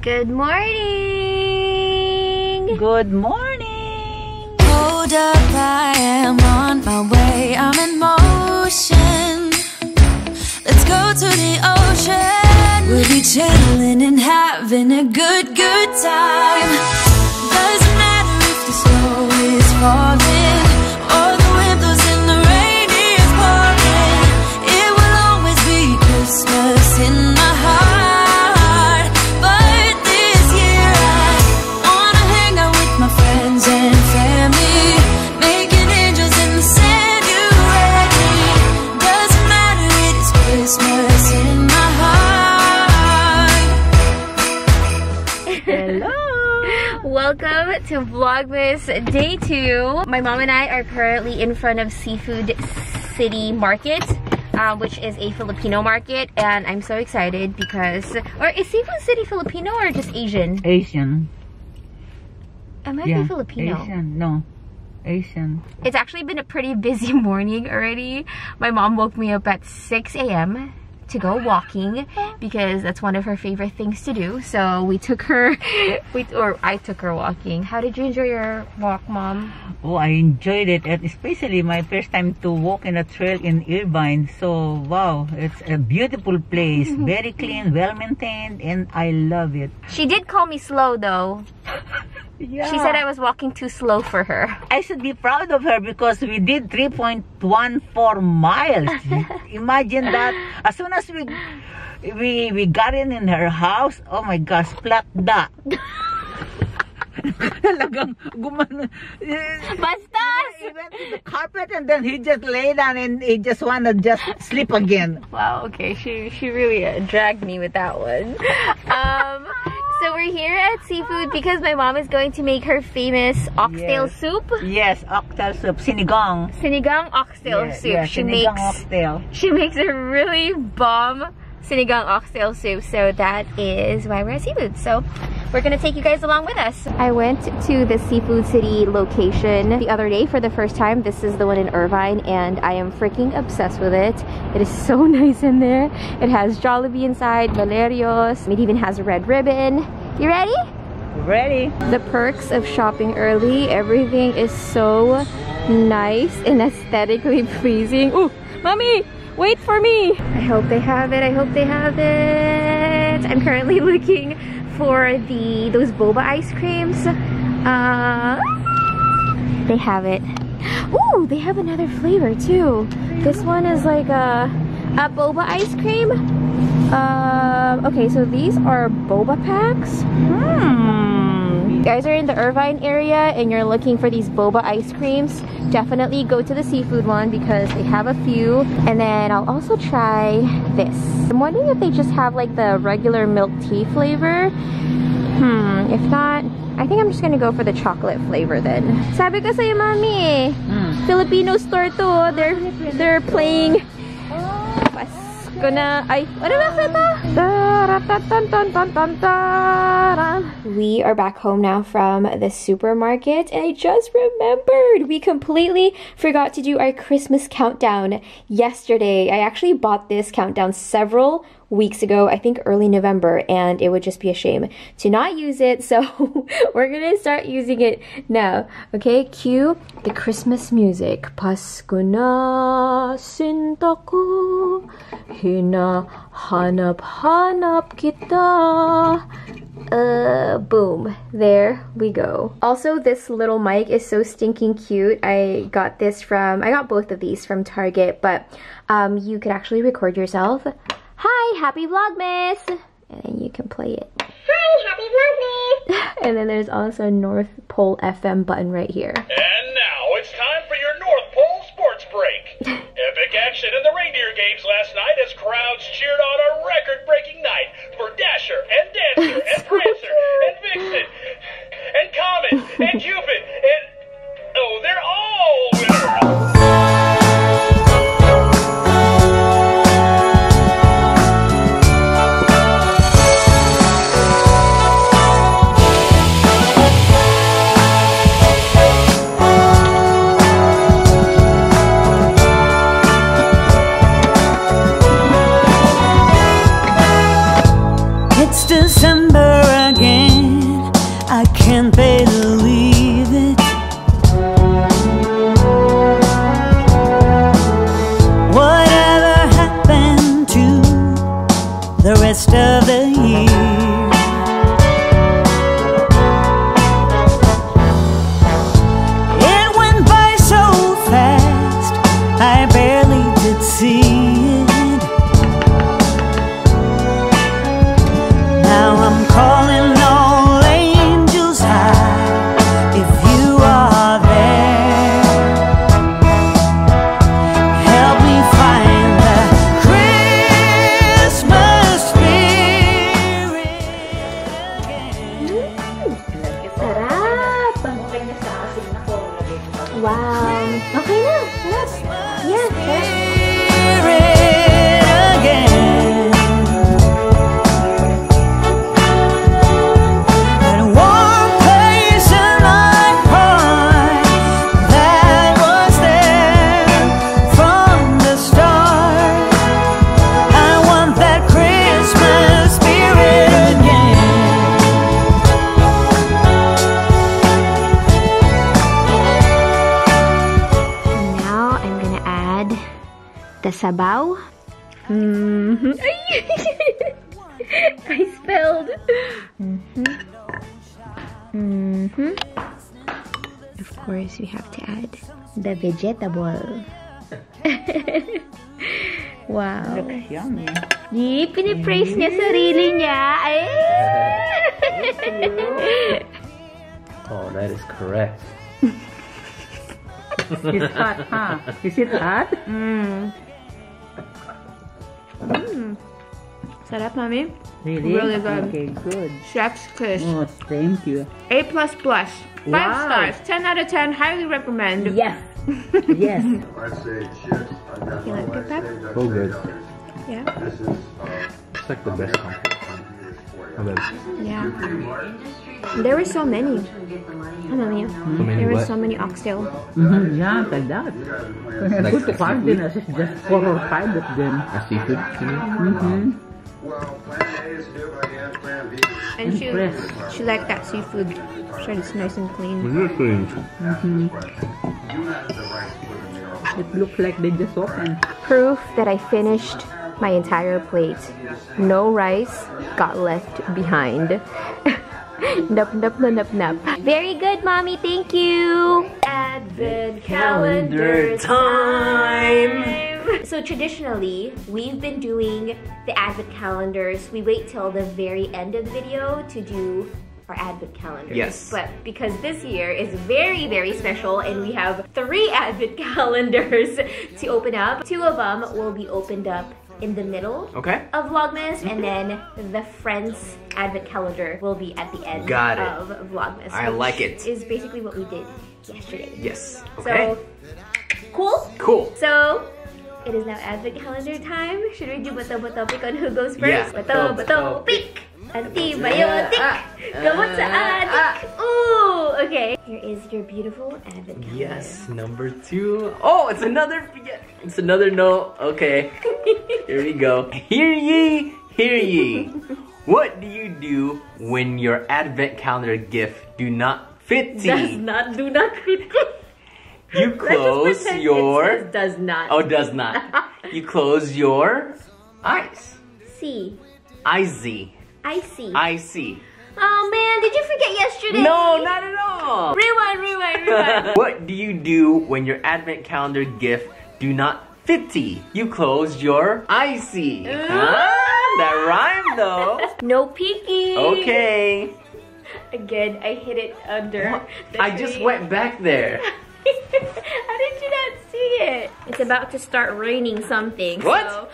Good morning! Good morning! Hold up, I am on my way. I'm in motion. Let's go to the ocean. We'll be chilling and having a good time. Doesn't matter if the snow is falling or the wind blows and the rain is pouring. It will always be Christmas in my heart. But this year I wanna hang out with my friends and family, making angels in the sand. You ready? Doesn't matter, it is Christmas in my heart. Hello! Welcome to Vlogmas Day 2. My mom and I are currently in front of Seafood City Market, which is a Filipino market, and I'm so excited because... Or is Seafood City Filipino or just Asian? Asian. It might be Filipino. Asian. No. Asian. It's actually been a pretty busy morning already. My mom woke me up at 6 a.m. to go walking because that's one of her favorite things to do. So we took her, I took her walking. How did you enjoy your walk, Mom? Oh, I enjoyed it, and especially my first time to walk in a trail in IRVINE. So, wow, it's a beautiful place. Very clean, well-maintained, and I love it. She did call me slow though. Yeah. She said I was walking too slow for her. I should be proud of her because we did 3.14 miles. Imagine that. As soon as we got in her house, oh my gosh, flat da. Talagang gumano. Bastos! He went to the carpet and then he just lay down and he just wanna just sleep again. Wow, okay, she really dragged me with that one. So we're here at Seafood because my mom is going to make her famous oxtail soup. Yes, oxtail soup, sinigang. Sinigang oxtail soup. Yeah, sinigang oxtail. She makes a really bomb sinigang oxtail soup, so that is why we're at Seafood. So we're gonna take you guys along with us. I went to the Seafood City location the other day for the first time. This is the one in Irvine, and I am freaking obsessed with it. It is so nice in there. It has Jollibee inside, Valerios. It even has a red ribbon. You ready? Ready. The perks of shopping early. Everything is so nice and aesthetically pleasing. Ooh, Mommy! Wait for me! I hope they have it. I hope they have it. I'm currently looking for those boba ice creams. They have it. Ooh, they have another flavor too. This one is like a boba ice cream. Okay, so these are boba packs. You guys are in the Irvine area and you're looking for these boba ice creams, definitely go to the Seafood one because they have a few. And then I'll also try this. I'm wondering if they just have like the regular milk tea flavor. If not, I think I'm just gonna go for the chocolate flavor then. Sabi ko sa'yo, Mami, Filipino store to. They're playing We are back home now from the supermarket, and I just remembered we completely forgot to do our Christmas countdown yesterday. I actually bought this countdown several weeks ago, I think early November, and it would just be a shame to not use it, so we're gonna start using it now. Okay, cue the Christmas music. Pasko na sinta ko, hinahanap-hanap kita. Boom, there we go. Also, this little mic is so stinking cute. I got both of these from Target, but you could actually record yourself. Hi, happy Vlogmas! And then you can play it. Hi, happy Vlogmas! And then there's also a North Pole FM button right here. And now it's time for your North Pole Sports Break. Epic action in the reindeer games last night as crowds cheered on a record-breaking night for Dasher and Dancer and Prancer and Vixen and Comet and Cupid and... Oh, they're all winners! December again. Wow. Okay na. Sarap. Yeah, sarap. The sabaw. I spilled. Of course, we have to add the vegetable. Wow. Looks yummy. Pinipraise niya sarili niya. Ay! Oh, that is correct. It's hot, huh? Is it hot? Sarap, Mommy. Really? Really good. Okay, good. Chef's kiss. Oh, thank you. A++. 5 stars. 10 out of 10. Highly recommend. Yes. Yes. You like it, Pep? So good. Yeah. It's like the best comfort. Yeah. There were so many. many There were what? so many oxtail. Yeah, like that. When I Like put the quarantine, it's just 4 or 5 of them. A seafood, you mean? And she liked that seafood. Sure, it's nice and clean. It looks like they just opened. Proof that I finished my entire plate. No rice got left behind. Nup, nup, nup, nup, nup. Very good, Mommy. Thank you. Advent calendar time. So traditionally, we've been doing the Advent calendars. We wait till the very end of the video to do our Advent calendars. Yes. But because this year is very, very special and we have 3 Advent calendars to open up, 2 of them will be opened up in the middle of Vlogmas, and then the Friends Advent calendar will be at the end of Vlogmas. I like it. Is basically what we did yesterday. Yes. Okay. So, cool? Cool. So, it is now Advent calendar time. Should we do bato-bato pick on who goes first? Yeah. Bato-bato pick! Antibiotic! Gamot sa adik! Ooh! Okay. Here is your beautiful Advent calendar. Yes, number 2. Oh, it's another. It's another note. Okay. Here we go. Hear ye, hear ye. What do you do when your Advent calendar gift do not fit Do not fit. You close your. Does not. Oh, does not. You close your eyes. See. I see. I see. I see. Oh man, did you forget yesterday? No, not at all. Rewind. What do you do when your Advent calendar gift do not fitty? You close your I see. That rhymed though. No peeking. Okay. Again, I hit it under. I just went back there. How did you not see it? It's about to start raining something. What? So...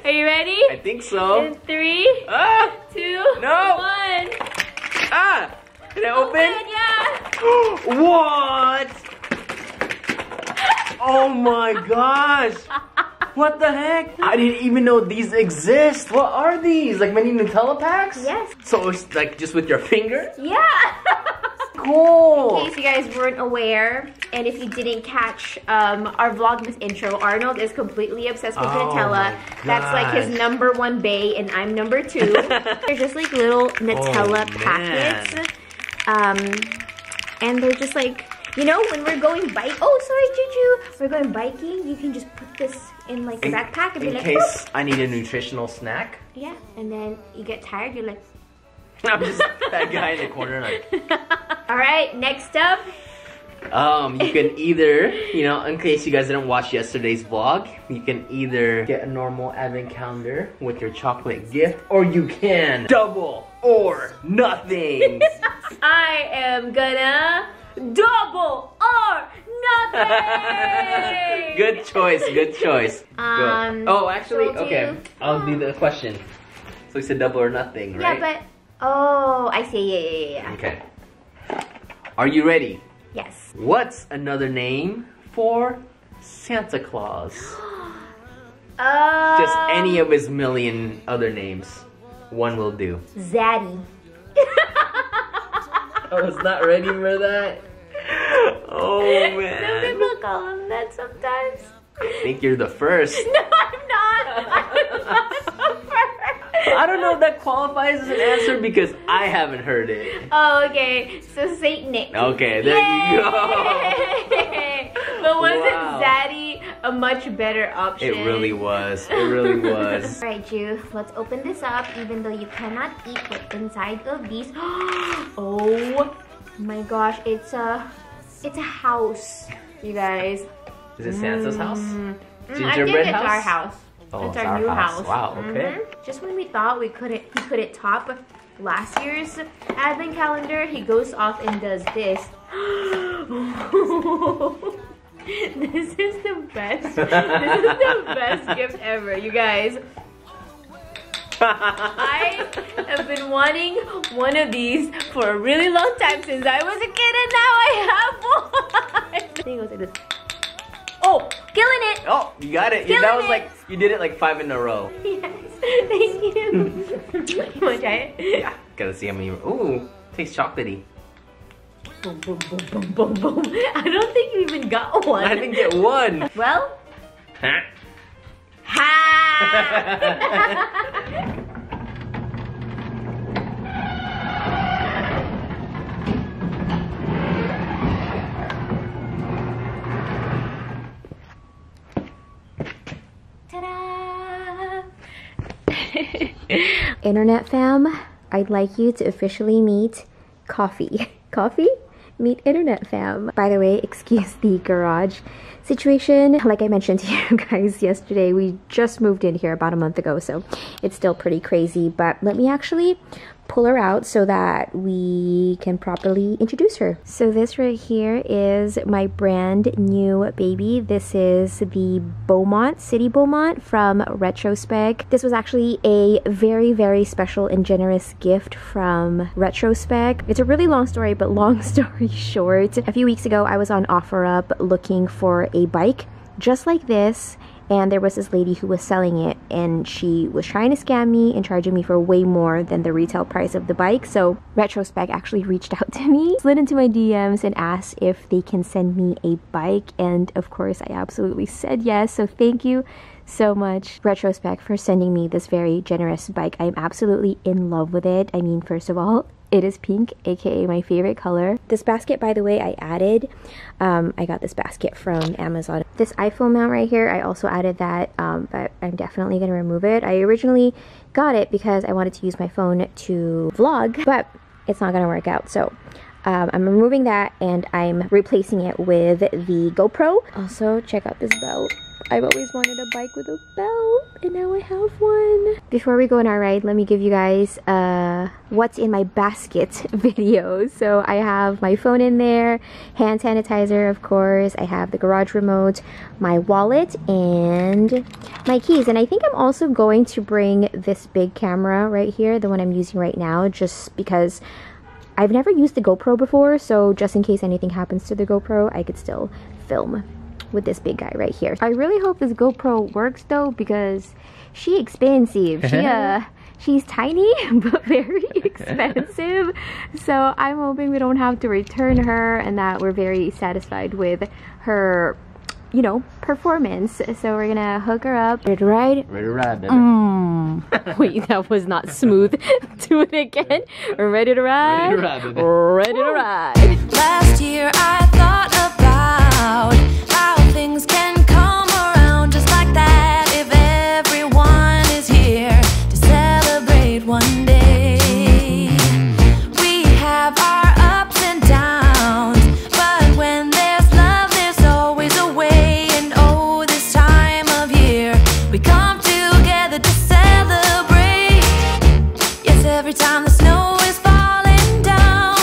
Are you ready? I think so. In 3, 2, 1. Can I open? Yeah. What? Oh my gosh. What the heck? I didn't even know these exist. What are these? Like mini Nutella packs? Yes. So it's like just with your finger? Yeah. Cool. In case you guys weren't aware, and if you didn't catch our Vlogmas intro, Arnold is completely obsessed with Nutella. That's like his #1 bae, and I'm #2. They're just like little Nutella packets. And they're just like, you know, when we're going bike. Oh, sorry, Juju. We're going biking. You can just put this in like the backpack and be like, in case boop. I need a nutritional snack. Yeah, and then you get tired. You're like. I'm just that guy in the corner like. All right, next up. You can either, you know, in case you guys didn't watch yesterday's vlog, you can either get a normal Advent calendar with your chocolate gift, or you can double or nothing. I am gonna double or nothing. Good choice, good choice. Go. Oh, actually, so okay. I'll do the question. So you said double or nothing, right? Yeah, but oh, I see. Yeah. Okay. Are you ready? Yes. What's another name for Santa Claus? Just any of his million other names. One will do. Zaddy. I was not ready for that. Oh man. Some people call him that sometimes. I think you're the first. No, I'm not. I'm not the first. I don't know if that qualifies as an answer because I haven't heard it. Oh, okay. So Saint Nick. Okay, there you go. But wasn't Wow. Zaddy a much better option? It really was. It really was. Alright, Ju, let's open this up even though you cannot eat what's inside of these. Oh my gosh, it's a house, you guys. Is it Santa's house? I Gingerbread think it's house? our house. Oh, it's our new house. Wow, okay. Just when we thought he couldn't top last year's advent calendar, he goes off and does this. This is the best. This is the best gift ever, you guys. I have been wanting one of these for a really long time since I was a kid, and now I have one. I think it goes like this. Oh, killing it! Oh, you got it. Killing that was it. like, you did it like 5 in a row. Yes, thank you. You wanna try it? Yeah, gotta see how many. Ooh, tastes chocolatey. Boom, boom, boom, boom, boom, boom. I don't think you even got one. I didn't get one. Well, Huh? ha! Ta-da! Internet fam, I'd like you to officially meet Coffee. Coffee? Meet Internet fam. By the way, excuse the garage situation. Like I mentioned to you guys yesterday, we just moved in here about a month ago, so it's still pretty crazy. But let me actually pull her out so that we can properly introduce her. So this right here is my brand new baby. This is the Beaumont, City Beaumont from Retrospec. This was actually a very, very special and generous gift from Retrospec. It's a really long story, but long story short, a few weeks ago I was on OfferUp looking for a bike just like this, and there was this lady who was selling it, and she was trying to scam me and charging me for way more than the retail price of the bike. So Retrospec actually reached out to me, slid into my DMs and asked if they can send me a bike, and of course I absolutely said yes. So thank you so much, Retrospec, for sending me this very generous bike. I'm absolutely in love with it. I mean, first of all, it is pink, aka my favorite color. This basket, by the way, I added. I got this basket from Amazon. This iPhone mount right here, I also added that, but I'm definitely gonna remove it. I originally got it because I wanted to use my phone to vlog, but it's not gonna work out. So I'm removing that and I'm replacing it with the GoPro. Also, check out this belt. I've always wanted a bike with a belt, and now I have one. Before we go on our ride, let me give you guys what's in my basket video. So I have my phone in there, hand sanitizer, of course. I have the garage remote, my wallet, and my keys. And I think I'm also going to bring this big camera right here, the one I'm using right now, just because I've never used the GoPro before, so just in case anything happens to the GoPro, I could still film with this big guy right here. I really hope this GoPro works though, because she's expensive. She's tiny but very expensive. So I'm hoping we don't have to return her and that we're very satisfied with her, you know, performance. So we're gonna hook her up. Ready to ride? Ready to ride, baby. Wait, that was not smooth. Do it again. Ready to ride? Ready to ride, baby. Ready to ride. Last year I thought about how things can come around just like that if everyone is here to celebrate one day. We have our ups and downs, but when there's love there's always a way. And oh, this time of year we come together to celebrate. Yes, every time the snow is falling down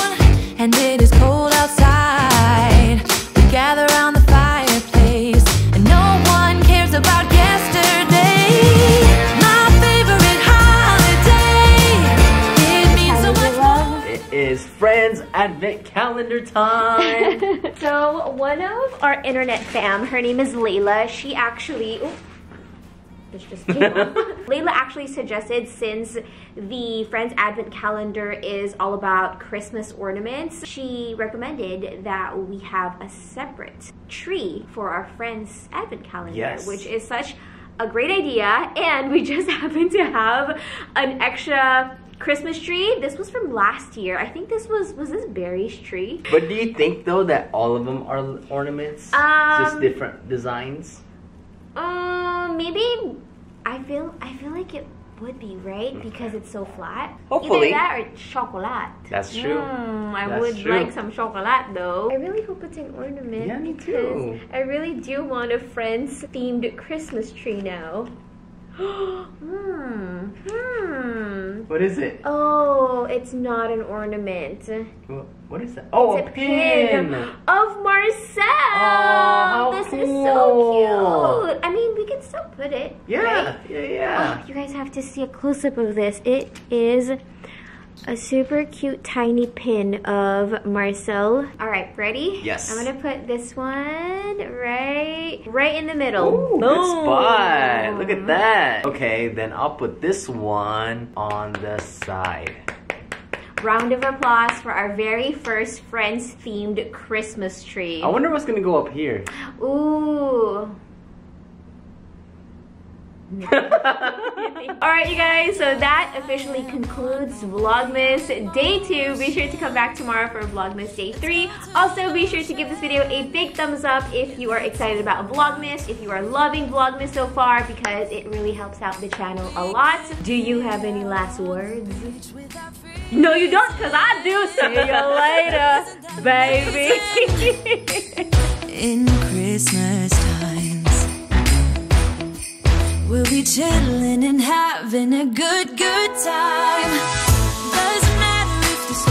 and it is cold outside, we gather around the fireplace and no one cares about yesterday. My favorite holiday, it means so much more. It is Friends Advent Calendar time. So one of our internet fam, her name is Layla. She actually, this just came off. Layla actually suggested, since the Friends Advent Calendar is all about Christmas ornaments, she recommended that we have a separate tree for our Friends Advent Calendar, yes, which is such a great idea. And we just happen to have an extra Christmas tree. This was from last year. I think this was this Barry's tree? But do you think though that all of them are ornaments? Just different designs? Maybe. I feel like it would be, right? Because it's so flat. Hopefully. Either that or chocolate. That's true. I would like some chocolate though. I really hope it's an ornament. Yeah, me too. I really do want a Friends themed Christmas tree now. What is it? Oh, it's not an ornament. What is that? Oh, it's a pin of Marcel. Oh, this cool. is so cute. I mean, we can still put it. Yeah, right? yeah. Oh, you guys have to see a close-up of this. It is a super cute tiny pin of Marcel. All right, ready? Yes. I'm gonna put this one right in the middle. Ooh, Boom. good spot. Look at that. Okay, then I'll put this one on the side. Round of applause for our very first Friends themed Christmas tree. I wonder what's gonna go up here. Ooh. Alright, you guys, so that officially concludes Vlogmas Day 2. Be sure to come back tomorrow for Vlogmas Day 3. Also, be sure to give this video a big thumbs up if you are excited about Vlogmas, if you are loving Vlogmas so far, because it really helps out the channel a lot. Do you have any last words? No, you don't, because I do. See you later, baby. In Christmas times, we'll be chilling and having a good time.